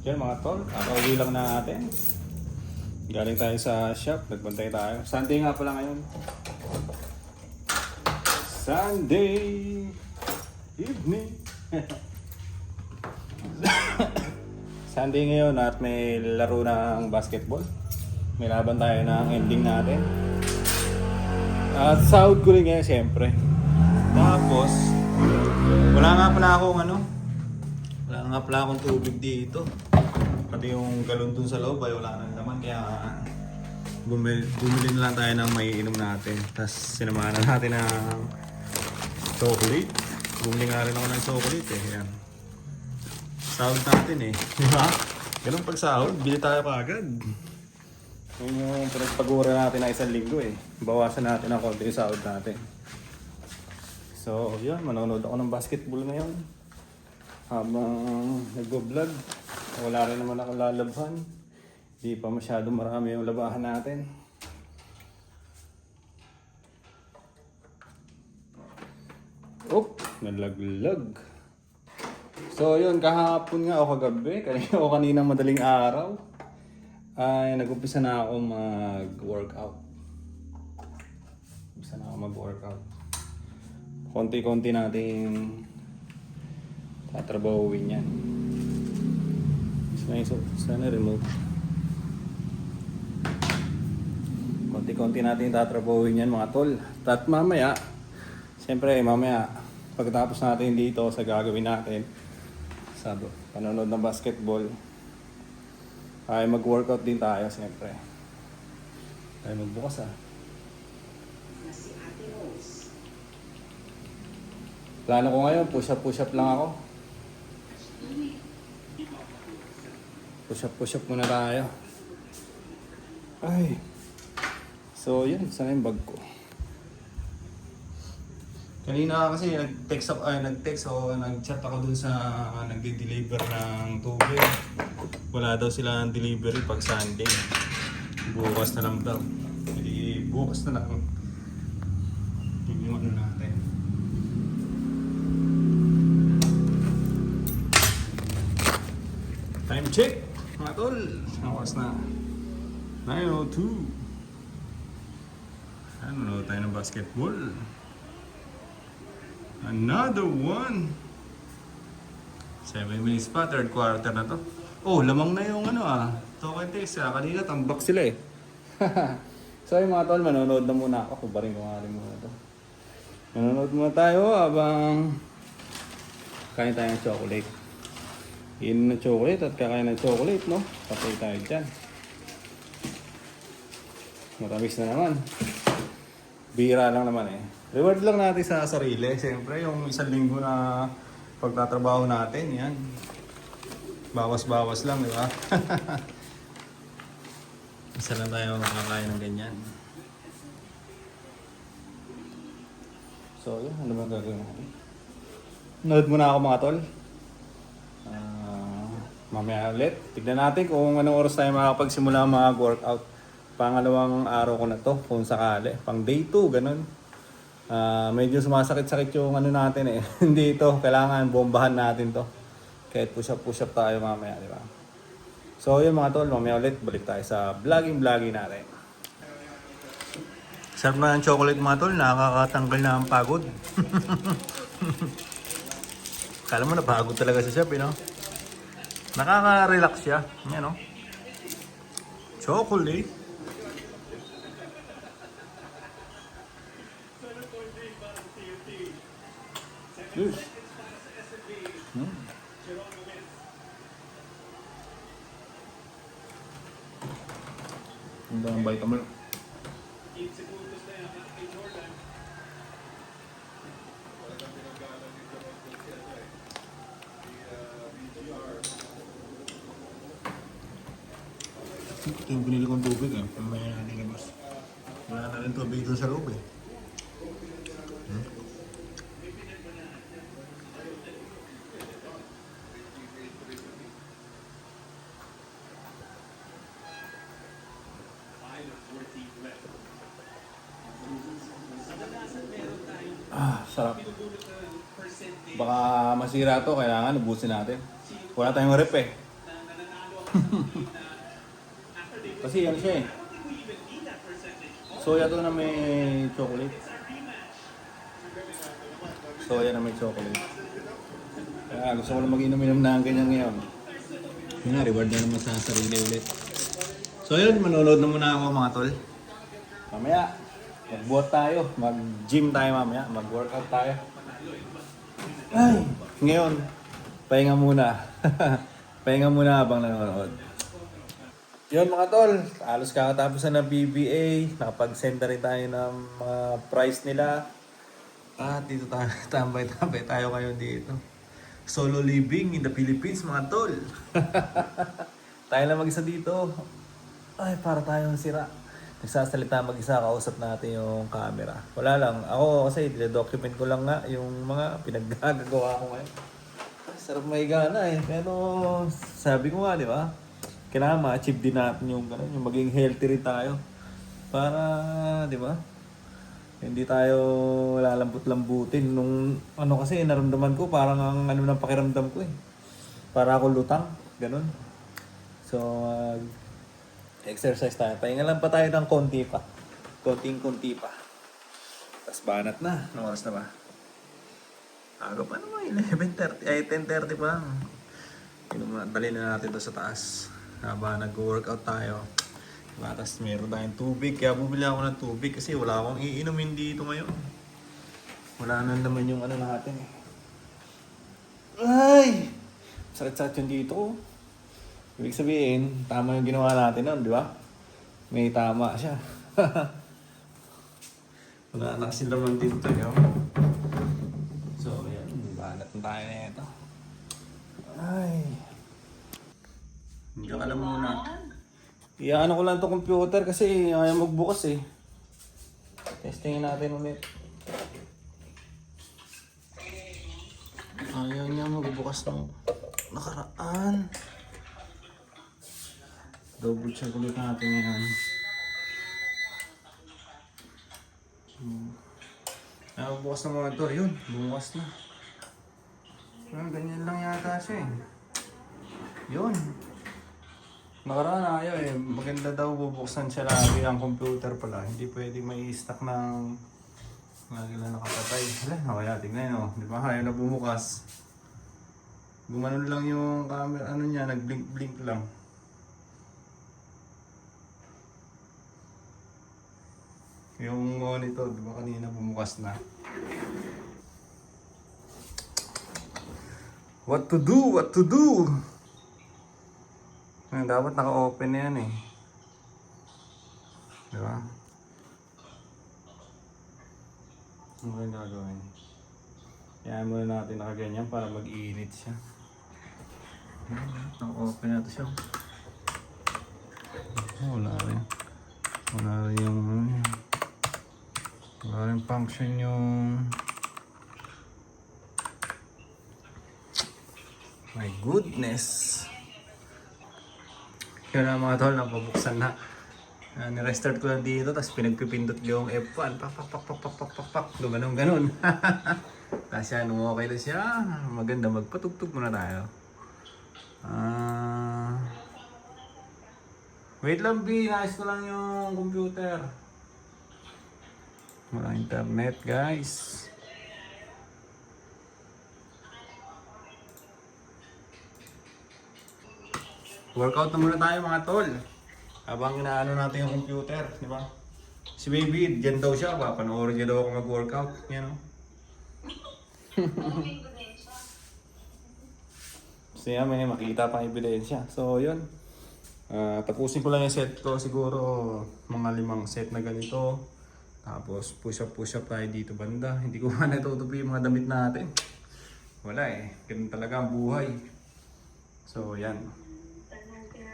Yan mga tol, kakauwi lang natin. Galing tayo sa shop, nagbantay tayo. Sunday nga pala ngayon. Sunday evening. Sunday ngayon at may laro ng basketball. May laban tayo ng ending natin. At sahod ko rin ngayon siyempre. Tapos, wala nga pala akong tubig dito. Pati yung galon dun sa loob ay wala nang laman. Kaya bumili na lang tayo ng maiinom natin. Tapos sinamahan na natin ng chocolate. Bumili nga rin ako ng chocolate eh. Yan. Sahod natin eh. Diba? Ganun pag sahod, bili tayo kaagad. Yun yung pinagpagura natin na isang linggo eh. Bawasan natin ang konti yung sahod natin. So yun, manonood ako ng basketball ngayon. Habang nagbo-vlog. Wala rin naman ako lalabhan. Di pa masyadong marami yung labahan natin. Oh, nalaglag. So yun, kahapon nga o kagabi, kanina madaling araw, ay nag-umpisa na ako mag-workout. Konti-konti nating tatrabahuin yan. Sana remote. Konti-konti natin tatrabahuin yan mga tol. At mamaya, siyempre mamaya, pagkatapos natin dito sa gagawin natin, sa panonood ng basketball, ay mag-workout din tayo siyempre. Ay magbukas Plano ko ngayon, push-up lang ako. Push-up muna tayo. Ay. So yun, sana yung bag ko. Kanina kasi nag-text o nag-chat ako dun sa nagde-deliver ng tubig. Wala daw sila ng delivery pag Sunday. Bukas na lang daw. Hindi, bukas na lang. Yung ano natin. Time check! Mga tol, oras na 9:02. Ano tayo ng basketball? Another one! 7 minutes pa, third quarter na to. Oh, lamang na yung token text kanina tambak sila eh. So yung mga tol, manonood na muna ako. Kubarin ko nga rin muna to. Manonood muna tayo habang kain tayo ng chocolate. Inom ng chocolate at kakain ng chocolate, no? Patay tayo dyan. Matamis na naman. Bira lang naman eh. Reward lang natin sa sarili. Siyempre, yung isang linggo na pagtatrabaho natin, yan. Bawas-bawas lang, di ba? Isa lang tayo makakain ng ganyan. So, yun. Ano ba gagawin natin? Nood muna ako mga tol. Mamaya ulit. Tignan natin kung anong oras tayo makapagsimula mag-workout. Pangalawang araw ko na to, kung sakali. Pang day 2, ganun. Medyo sumasakit-sakit yung natin eh. Hindi ito, kailangan bombahan natin to. Kahit push-up tayo mamaya, di ba? So yun mga tol, mamaya ulit, balik tayo sa vlogging natin. Sarap na ng chocolate mga tol, nakakatanggal na ang pagod. Kala mo na pagod talaga sa shop, no? Nakaka-relax siya. Yan, no? Chocolate. Yes. Ang daming vitamin. Ito yung pinili kong tubig eh. Pamaya natin labas. Wala na rin tubig doon sa loob eh. Sarap. Baka masira to, kailangan ubusin natin. Wala tayong rep eh. Kasi ano siya eh. Soya to na may chocolate. Soya na may chocolate. Kaya gusto ko lang mag-inom-inom na ang ganyan ngayon. Yun na, reward na naman sa sarili ulit. So yun, manonood na muna ako mga tol. Mamaya, magbuhat tayo. Mag-gym tayo mamaya. Mag-workout tayo. Ay, ngayon, pahinga muna. Pahinga muna habang nanonood. Yun mga tol, halos kakatapos na ng PBA. Nakapag-send na rin tayo ng mga price nila. At dito tayo, tambay-tambay tayo ngayon dito. Solo living in the Philippines mga tol. Tayo lang mag-isa dito. Ay, para tayong sira. Nagsasalita mag-isa, kausap natin yung camera. Wala lang. Ako kasi, document ko lang nga yung mga pinaggagawa ko ngayon. Sarap mahiga na eh. Pero sabi ko nga, di ba? Kailangan ma-achieve din natin yung, yung maging healthy rin tayo. Para, di ba? Hindi tayo lalambot-lambutin. Nung ano kasi, naramdaman ko parang ang ano ng pakiramdam ko eh. Para ako lutang. Ganun. So, exercise tayo. Pahinga lang pa tayo ng konti pa. Konting-konti pa. Tapos banat na. Anong oras na ba? Aga pa naman. 11:30. Ay, 10:30 pa lang. Dali na natin to sa taas. Habang nag-workout tayo. Diba? Tapos meron tayong tubig. Kaya bumili ako ng tubig kasi wala akong iinumin dito ngayon. Wala na naman yung ano natin eh. Ay! Sakit-sakit yung dito. Ibig sabihin, tama yung ginawa natin nun, di ba? May tama siya. Wala na kasi laman dito yun. So, yan. Banat na tayo na ito. Ay. Hindi ka alam muna. Iyaano ko lang itong computer kasi ayaw magbukas eh. Testingin natin ulit. Ayaw niya magbukas ng nakaraan. Double check ulit natin yan. Bukas na mga ito. Yun, bukas na. Ganyan lang yata siya eh. Yun. Nakaraan ayaw eh. Maganda daw bubuksan siya lagi ang computer pala. Hindi pwedeng may stock ng lagi lang nakapatay. Hala, kaya tingnan yun. Di ba? Ayaw na bumukas. Gumanon lang yung camera. Ano niya, nag-blink-blink lang. Yung monitor, di ba kanina bumukas na. What to do? What to do? Dapat naka-open na yan eh. Di ba? Ano kayong gagawin? Kaya muna natin nakaganyan para mag-iinit siya. Naka-open na ito siya. Wala rin. Wala rin yung wala rin function yung my goodness. Yun na mga tol, napabuksan na. Nirestart ko lang dito, tapos pinagpipindot yung F1. Pak. Ganun. Tapos yan, okay na siya. Maganda, magpatugtog muna tayo. Wait lang B, naayos ko lang yung computer. Wala internet guys. Workout na muna tayo mga tol. Habang inaano natin yung computer, di ba? Si baby, dyan daw siya. Papanoorin niya daw ako mag-workout. Yan o. So yan, may makita pang ebidensya. So yun. Tapusin ko lang yung set ko. Siguro mga 5 set na ganito. Tapos push up tayo dito banda. Hindi ko man natutupi yung mga damit natin. Wala eh. Ganun talaga ang buhay. So yan.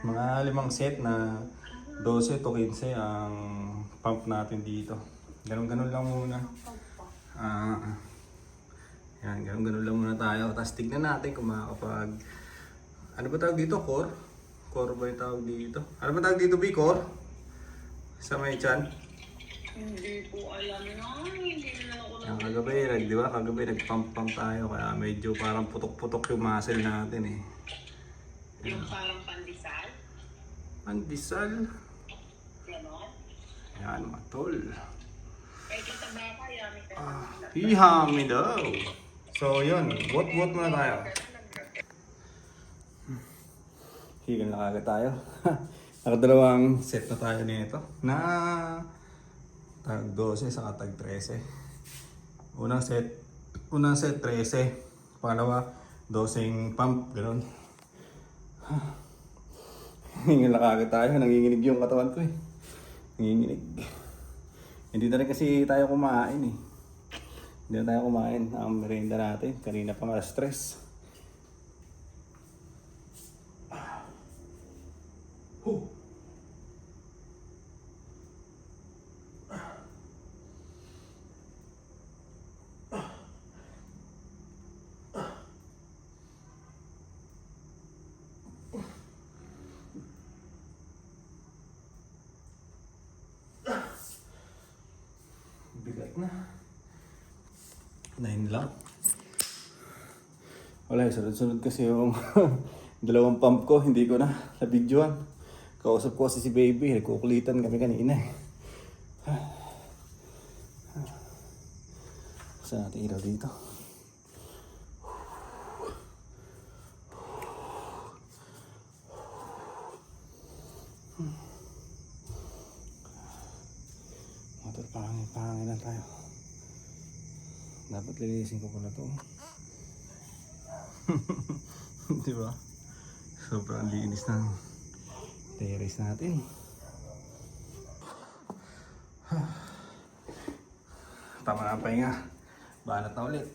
Mga 5 set na 12 to 15 ang pump natin dito. Ganun lang muna. Yan, ganun lang muna tayo. Tapos tignan natin kung makakapag... Ano ba tawag dito? Core? Core ba yung tawag dito? Ano ba tawag dito, B? Core? Sa may chan? Hindi ko alam na. Hindi na ako Ang kagabi, di ba? Kagabi nag-pump tayo. Kaya medyo parang putok-putok yung muscle natin eh. Yung parang pandesal. Pandesal. Ganon. Ayan mga tol. Eh, kita ba kaya? Hihami daw. So yun, what muna tayo. Higan na kagad tayo. Nakadalawang set na tayo nito. Na tag 12 sa tag 13. Unang set 13. Pangalawa, 12 pump, gano'n. Higan na kagad tayo. Nanginginig yung katawan ko eh. Nanginginig. Hindi na rin kasi tayo kumain eh. Hindi na tayo kumain. Ang merienda natin. Kanina pa mga stress. Bigat na. 9 lang. Wala, sunod-sunod kasi yung dalawang pump ko, hindi ko na na-videoan. Kausap ko kasi si baby, nagkukulitan kami kanina eh. Saan natin ilaw dito? Motor, pangangin lang tayo. Dapat lilisin ko pala to. Di ba? Sobrang linis ng terrace natin. Tama na ang pahinga. Banat na ulit.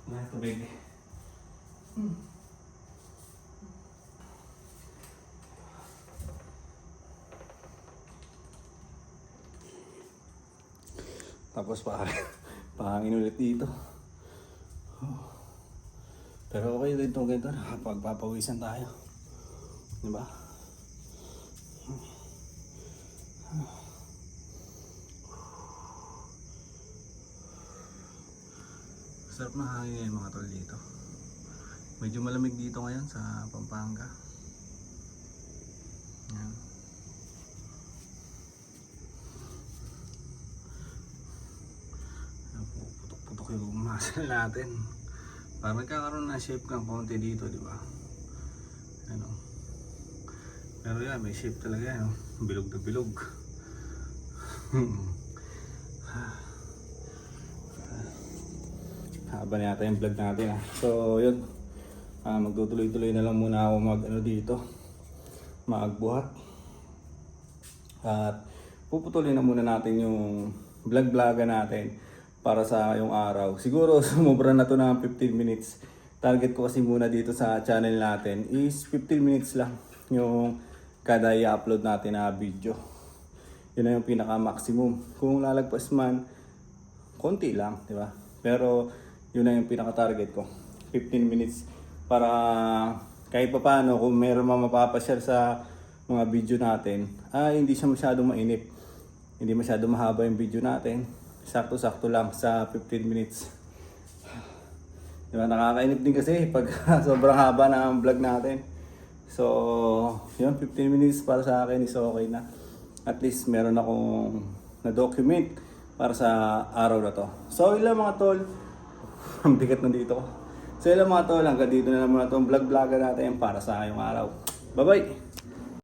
Nah, tubig. Tapos pahangin ulit dito. Pero okay din itong ganito, nakapagpapawisan tayo. Diba? Sarap na hangin ngayon mga tol dito. Medyo malamig dito ngayon sa Pampanga. Yan. Putok-putok yung muscle natin. Parang nagkakaroon na shape ng konti dito, di ba? Ano? Pero yan, may shape talaga yan. Bilog na bilog. Haba na yata yung vlog natin ah. So yun, magtutuloy-tuloy na lang muna ako dito, magbuhat. At puputulin na muna natin yung vlog-vloga natin para sa yung araw. Siguro sumobra na to ng 15 minutes. Target ko kasi muna dito sa channel natin is 15 minutes lang yung kada i-upload natin na video. Yun na yung pinaka-maximum. Kung lalagpas man, konti lang, di ba? Pero yun na yung pinaka-target ko. 15 minutes para kahit pa paano kung meron mapapasyal sa mga video natin, hindi siya masyadong mainip. Hindi masyadong mahaba yung video natin. Sakto-sakto lang sa 15 minutes. Diba, nakakainip din kasi pag sobrang haba ng vlog natin. So, yun, 15 minutes para sa akin is okay na. at least meron akong na-document para sa araw na to. So yun lang mga tol, ang bigat na dito ko. So yun lang mga tol, hanggang dito na naman itong vlog-vlogger natin para sa ngayong araw. Bye bye!